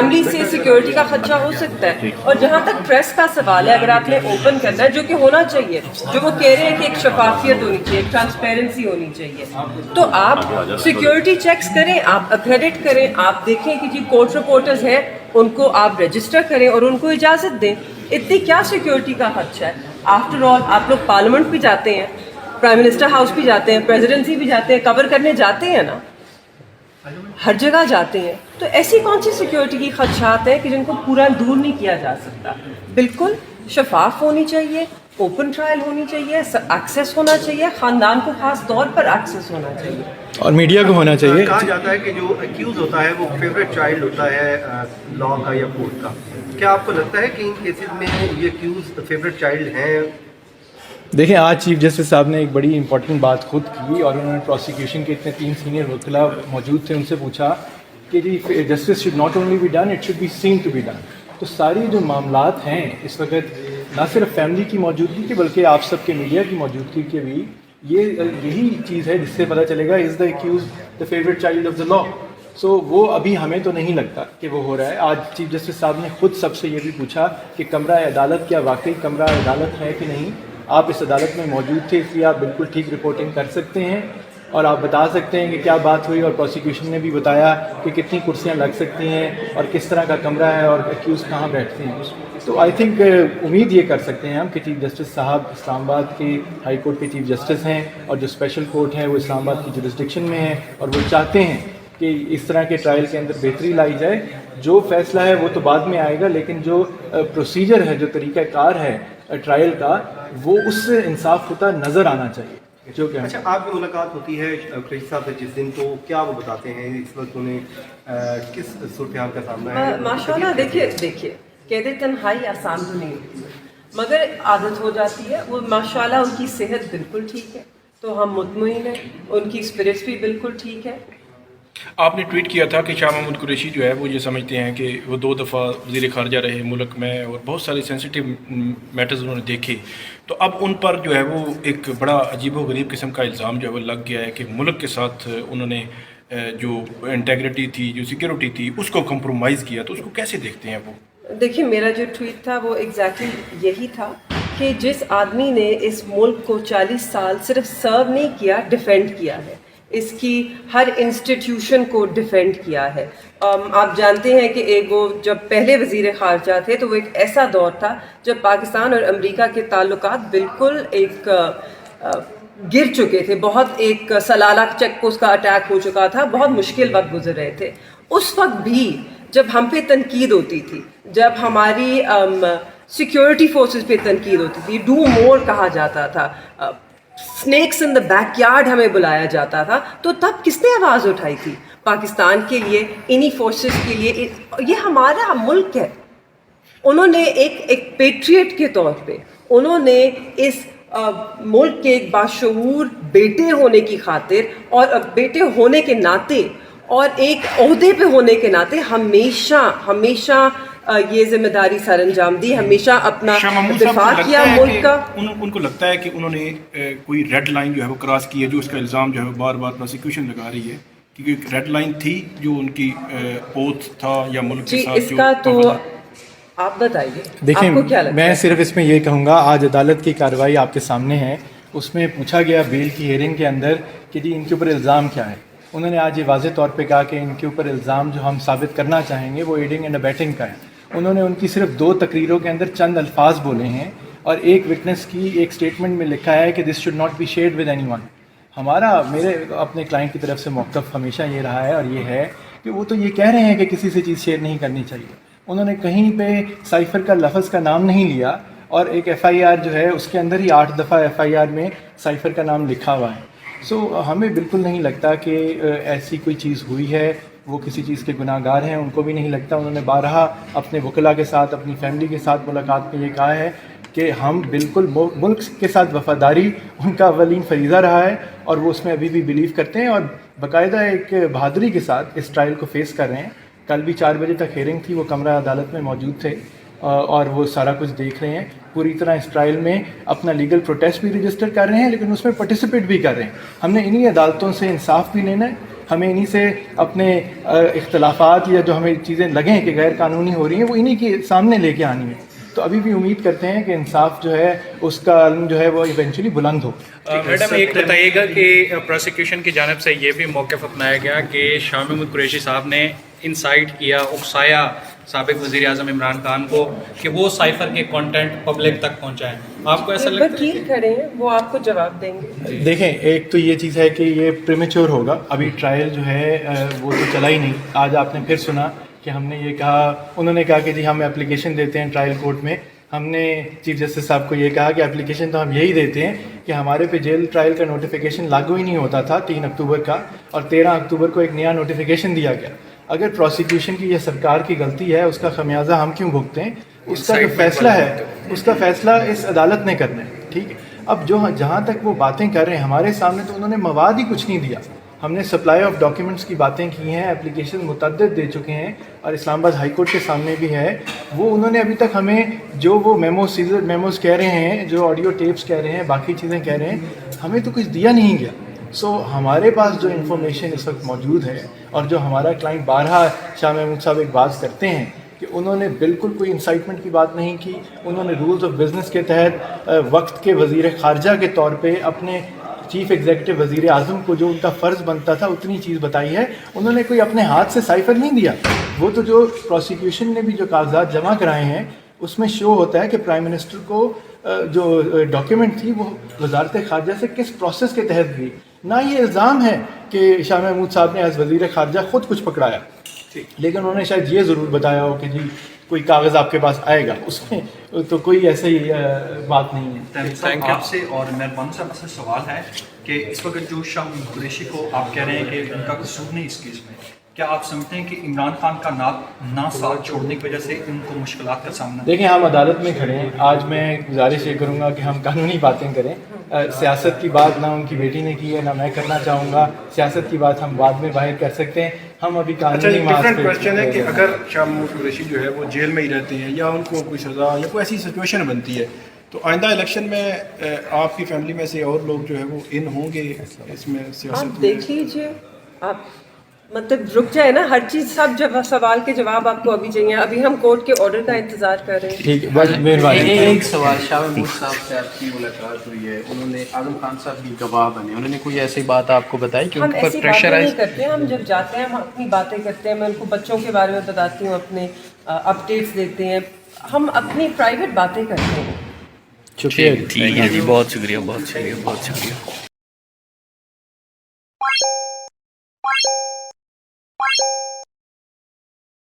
Family سے security کا خدشہ ہو سکتا ہے. اور جہاں تک پریس کا سوال ہے، اگر آپ نے اوپن کرنا ہے، جو کہ ہونا چاہیے، جو وہ کہہ رہے ہیں کہ ایک شفافیت ہونی چاہیے، ایک ٹرانسپیرنسی ہونی چاہیے، تو آپ سیکیورٹی چیکس کریں، آپ اکریڈٹ کریں، آپ دیکھیں کہ جی کورٹ رپورٹرز ہیں، ان کو آپ رجسٹر کریں اور ان کو اجازت دیں. اتنی کیا سیکیورٹی کا خدشہ ہے؟ آفٹر آل آپ لوگ پارلیمنٹ بھی جاتے ہیں، پرائم منسٹر ہاؤس بھی جاتے ہیں، پریزیڈنسی بھی جاتے ہیں، کور کرنے جاتے ہیں نا، ہر جگہ جاتے ہیں. تو ایسی کون سی سیکیورٹی کی خدشات ہیں کہ جن کو پورا دور نہیں کیا جا سکتا؟ بالکل شفاف ہونی چاہیے، اوپن ٹرائل ہونی چاہیے، ایکسیس ہونا چاہیے، خاندان کو خاص طور پر ایکسیس ہونا چاہیے اور میڈیا کو ہونا چاہیے. کہا جاتا ہے کہ جو ایکیوز ہوتا ہے وہ فیوریٹ چائلڈ ہوتا ہے لا کا یا کورٹ کا. کیا آپ کو لگتا ہے کہ ان کیسز میں یہ ایکیوز فیوریٹ چائلڈ ہیں؟ دیکھیں، آج چیف جسٹس صاحب نے ایک بڑی امپورٹنٹ بات خود کی، اور انہوں نے پروسیکیوشن کے اتنے 3 سینئر وکلاء موجود تھے، ان سے پوچھا کہ جی justice should not only be done, it should be seen to be done. تو ساری جو معاملات ہیں اس وقت، نہ صرف فیملی کی موجودگی کی بلکہ آپ سب کے میڈیا کی موجودگی کے بھی، یہی چیز ہے جس سے پتہ چلے گا is the accused the favourite child of the law. So وہ ابھی ہمیں تو نہیں لگتا کہ وہ ہو رہا ہے. آج چیف جسٹس صاحب نے خود سب سے یہ بھی پوچھا کہ کمرہ عدالت کیا واقعی کمرہ عدالت ہے کہ نہیں. آپ اس عدالت میں موجود تھے، اس لیے آپ بالکل ٹھیک رپورٹنگ کر سکتے ہیں اور آپ بتا سکتے ہیں کہ کیا بات ہوئی. اور پروسیکیوشن نے بھی بتایا کہ کتنی کرسیاں لگ سکتی ہیں اور کس طرح کا کمرہ ہے اور ایکیوز کہاں بیٹھتے ہیں. تو آئی تھنک امید یہ کر سکتے ہیں ہم کہ چیف جسٹس صاحب اسلام آباد کے ہائی کورٹ کے چیف جسٹس ہیں، اور جو اسپیشل کورٹ ہے وہ اسلام آباد کی جورسڈکشن میں ہے، اور وہ چاہتے ہیں کہ اس طرح کے ٹرائل کے اندر بہتری لائی جائے. جو فیصلہ ہے وہ تو بعد میں آئے گا، لیکن جو پروسیجر ہے، جو طریقہ کار ہے ٹرائل کا، وہ اس سے انصاف ہوتا نظر آنا چاہیے. جو کہ اچھا، آپ کی ملاقات ہوتی ہے قریشی صاحب سے جس دن، تو کیا وہ بتاتے ہیں اس وقت انہیں کس صورتحال کا سامنا ہے؟ ماشاء اللہ دیکھیے قید تنہائی آسان تو نہیں ہوتی، مگر عادت ہو جاتی ہے. وہ ماشاء اللہ ان کی صحت بالکل ٹھیک ہے، تو ہم مطمئن ہیں. ان کی اسپرٹس بھی بالکل ٹھیک ہے. آپ نے ٹویٹ کیا تھا کہ شاہ محمود قریشی جو ہے وہ یہ سمجھتے ہیں کہ وہ 2 دفعہ وزیر خارجہ رہے ملک میں، اور بہت سارے سینسٹیو میٹرز انہوں نے دیکھے. تو اب ان پر جو ہے وہ ایک بڑا عجیب و غریب قسم کا الزام جو ہے وہ لگ گیا ہے کہ ملک کے ساتھ انہوں نے جو انٹیگریٹی تھی، جو سیکیورٹی تھی، اس کو کمپرومائز کیا. تو اس کو کیسے دیکھتے ہیں وہ؟ دیکھیے، میرا جو ٹویٹ تھا وہ ایگزیکٹلی یہی تھا کہ جس آدمی نے اس ملک کو 40 سال صرف سرو نہیں کیا، ڈیفینڈ کیا ہے، اس کی ہر انسٹیٹیوشن کو ڈیفینڈ کیا ہے. آپ جانتے ہیں کہ ایک وہ جب پہلے وزیر خارجہ تھے تو وہ ایک ایسا دور تھا جب پاکستان اور امریکہ کے تعلقات بالکل ایک گر چکے تھے. بہت ایک سلالہ چیک پوسٹ کا اٹیک ہو چکا تھا، بہت مشکل وقت گزر رہے تھے. اس وقت بھی جب ہم پہ تنقید ہوتی تھی، جب ہماری سیکیورٹی فورسز پہ تنقید ہوتی تھی، ڈو مور کہا جاتا تھا، snacks in the backyard ہمیں بلایا جاتا تھا، تو تب کس نے آواز اٹھائی تھی؟ پاکستان کے لیے، انہی فورسز کے لیے. یہ ہمارا ملک ہے. انہوں نے ایک پیٹریٹ کے طور پہ انہوں نے اس ملک کے ایک باشعور بیٹے ہونے کی خاطر اور بیٹے ہونے کے ناطے اور ایک عہدے پہ ہونے کے ناطے ہمیشہ یہ ذمہ داری سر انجام دی، ہمیشہ اپنا دفاع کیا ملک کا. ان کو لگتا ہے کہ انہوں نے کوئی ریڈ لائن جو ہے وہ کراس کی ہے، جو اس کا الزام جو ہے بار بار پروسیکیوشن لگا رہی ہے، کیونکہ ایک ریڈ لائن تھی جو ان کی اوتھ تھا یا ملک کے ساتھ اس کا تو آپ بتائیے. دیکھیں، آپ کو کیا لگتا میں ہے؟ صرف اس میں یہ کہوں گا، آج عدالت کی کارروائی آپ کے سامنے ہے. اس میں پوچھا گیا بیل کی ہیئرنگ کے اندر کہ جی ان کے اوپر الزام کیا ہے. انہوں نے آج یہ واضح طور پہ کہا کہ ان کے اوپر الزام جو ہم ثابت کرنا چاہیں گے وہ ایڈنگ اینڈ ابیٹنگ کا ہے. انہوں نے ان کی صرف 2 تقریروں کے اندر چند الفاظ بولے ہیں، اور ایک وٹنس کی ایک سٹیٹمنٹ میں لکھا ہے کہ this should not be shared with anyone. میرے اپنے کلائنٹ کی طرف سے موقف ہمیشہ یہ رہا ہے، اور یہ ہے کہ وہ تو یہ کہہ رہے ہیں کہ کسی سے چیز شیئر نہیں کرنی چاہیے. انہوں نے کہیں پہ سائفر کا لفظ کا نام نہیں لیا، اور ایک ایف آئی آر جو ہے اس کے اندر ہی 8 دفعہ ایف آئی آر میں سائفر کا نام لکھا ہوا ہے. سو ہمیں بالکل نہیں لگتا کہ ایسی کوئی چیز ہوئی ہے. وہ کسی چیز کے گناہ گار ہیں، ان کو بھی نہیں لگتا. انہوں نے بارہا اپنے وکلاء کے ساتھ، اپنی فیملی کے ساتھ ملاقات میں یہ کہا ہے کہ ہم بالکل ملک کے ساتھ وفاداری ان کا اولین فریضہ رہا ہے، اور وہ اس میں ابھی بھی بلیو کرتے ہیں، اور باقاعدہ ایک بہادری کے ساتھ اس ٹرائل کو فیس کر رہے ہیں. کل بھی 4 بجے تک ہیئرنگ تھی، وہ کمرہ عدالت میں موجود تھے، اور وہ سارا کچھ دیکھ رہے ہیں. پوری طرح اس ٹرائل میں اپنا لیگل پروٹیسٹ بھی رجسٹر کر رہے ہیں، لیکن اس میں پارٹیسپیٹ بھی کر رہے ہیں. ہم نے انہی عدالتوں سے انصاف بھی لینا ہے، ہمیں انہی سے اپنے اختلافات یا جو ہمیں چیزیں لگیں کہ غیر قانونی ہو رہی ہیں وہ انہی کے سامنے لے کے آنی ہے. تو ابھی بھی امید کرتے ہیں کہ انصاف جو ہے اس کا علم جو ہے وہ ایونچولی بلند ہو. میڈم ایک بتائیے گا کہ پروسیکیوشن کی جانب سے یہ بھی موقف اپنایا گیا کہ شاہ محمود قریشی صاحب نے انسائٹ کیا، اکسایا سابق وزیر اعظم عمران خان کو کہ وہ سائفر کے کنٹینٹ پبلک تک پہنچائیں. آپ کو ایسا لگتا ہے؟ وکیل کھڑے ہیں، وہ آپ کو جواب دیں گے. دیکھیں، ایک تو یہ چیز ہے کہ یہ پریمیچور ہوگا، ابھی ٹرائل جو ہے وہ تو چلا ہی نہیں. آج آپ نے پھر سنا کہ ہم نے یہ کہا، انہوں نے کہا کہ جی ہم اپلیکیشن دیتے ہیں ٹرائل کورٹ میں. ہم نے چیف جسٹس صاحب کو یہ کہا کہ اپلیکیشن تو ہم یہی دیتے ہیں کہ ہمارے پہ جیل ٹرائل کا نوٹیفیکیشن لاگو ہی نہیں ہوتا تھا 3 اکتوبر کا، اور 13 اکتوبر کو ایک نیا نوٹیفیکیشن دیا گیا. اگر پروسیکیوشن کی یہ سرکار کی غلطی ہے، اس کا خمیازہ ہم کیوں بھگتیں؟ اس کا جو فیصلہ ہے اس کا فیصلہ اس عدالت نے کرنا ہے. ٹھیک ہے، اب جو جہاں تک وہ باتیں کر رہے ہیں ہمارے سامنے، تو انہوں نے مواد ہی کچھ نہیں دیا. ہم نے سپلائی آف ڈاکیومنٹس کی باتیں کی ہیں، اپلیکیشن متعدد دے چکے ہیں، اور اسلام آباد ہائی کورٹ کے سامنے بھی ہے. وہ انہوں نے ابھی تک ہمیں جو وہ میموز کہہ رہے ہیں، جو آڈیو ٹیپس کہہ رہے ہیں، باقی چیزیں کہہ رہے ہیں، ہمیں تو کچھ دیا نہیں گیا. سو ہمارے پاس جو انفارمیشن اس وقت موجود ہے، اور جو ہمارا کلائنٹ بارہا شاہ محمود صاحب ایک بات کرتے ہیں کہ انہوں نے بالکل کوئی انسائٹمنٹ کی بات نہیں کی. انہوں نے رولز آف بزنس کے تحت وقت کے وزیر خارجہ کے طور پہ اپنے چیف ایگزیکٹو وزیر اعظم کو جو ان کا فرض بنتا تھا اتنی چیز بتائی ہے. انہوں نے کوئی اپنے ہاتھ سے سائفر نہیں دیا. وہ تو جو پروسیکیوشن نے بھی جو کاغذات جمع کرائے ہیں اس میں شو ہوتا ہے کہ پرائم منسٹر کو جو ڈاکیومنٹ تھی وہ وزارت خارجہ سے کس پروسیس کے تحت دی. نہ یہ الزام ہے کہ شاہ محمود صاحب نے ایز وزیر خارجہ خود کچھ پکڑایا، لیکن انہوں نے شاید یہ ضرور بتایا ہو کہ جی کوئی کاغذ آپ کے پاس آئے گا. اس میں تو کوئی ایسی بات نہیں ہے. آپ سے اور مہربان صاحب سے سوال ہے کہ اس وقت جو شاہ محمود قریشی کو آپ کہہ رہے ہیں کہ ان کا قصور نہیں اس کیس میں، کیا آپ سمجھتے ہیں کہ عمران خان کا نہ ساتھ چھوڑنے کی وجہ سے ان کو مشکلات کا سامنا؟ دیکھیں، ہم عدالت میں کھڑے ہیں. آج میں گزارش یہ کروں گا کہ ہم قانونی باتیں کریں. سیاست کی بات نہ ان کی بیٹی نے کی ہے، نہ میں کرنا چاہوں گا. سیاست کی بات ہم بعد میں باہر کر سکتے ہیں. ہم ابھی قانونی ڈفرینٹ کویسچن ہے کہ اگر شاہ محمود قریشی جو ہے وہ جیل میں ہی رہتے ہیں یا ان کو کوئی سزا یا کوئی ایسی سچویشن بنتی ہے، تو آئندہ الیکشن میں آپ کی فیملی میں سے اور لوگ جو ہے وہ ان ہوں گے اس میں سیاست آپ دیکھ لیجیے، آپ مطلب رک جائے نا، ہر چیز سب جب سوال کے جواب آپ کو ابھی چاہیے. ابھی ہم کورٹ کے آرڈر کا انتظار کر رہے ہیں. ٹھیک ہے، بس مہربانی. ایک سوال، شاہ محمود صاحب سے آپ کی ملاقات ہوئی ہے، انہوں نے اعظم خان صاحب بھی گواہ بنے، انہوں نے کوئی ایسی بات آپ کو بتائی کہ ہم ان پر ایسی باتیں پریشر نہیں کرتے ہیں. ہم جب جاتے ہیں ہم اپنی باتیں کرتے ہیں. میں ان کو بچوں کے بارے میں بتاتی ہوں، اپنے اپڈیٹس دیتے ہیں. ہم اپنی پرائیویٹ باتیں کرتے ہیں. ٹھیک ہے جی، بہت شکریہ، بہت شکریہ، بہت شکریہ.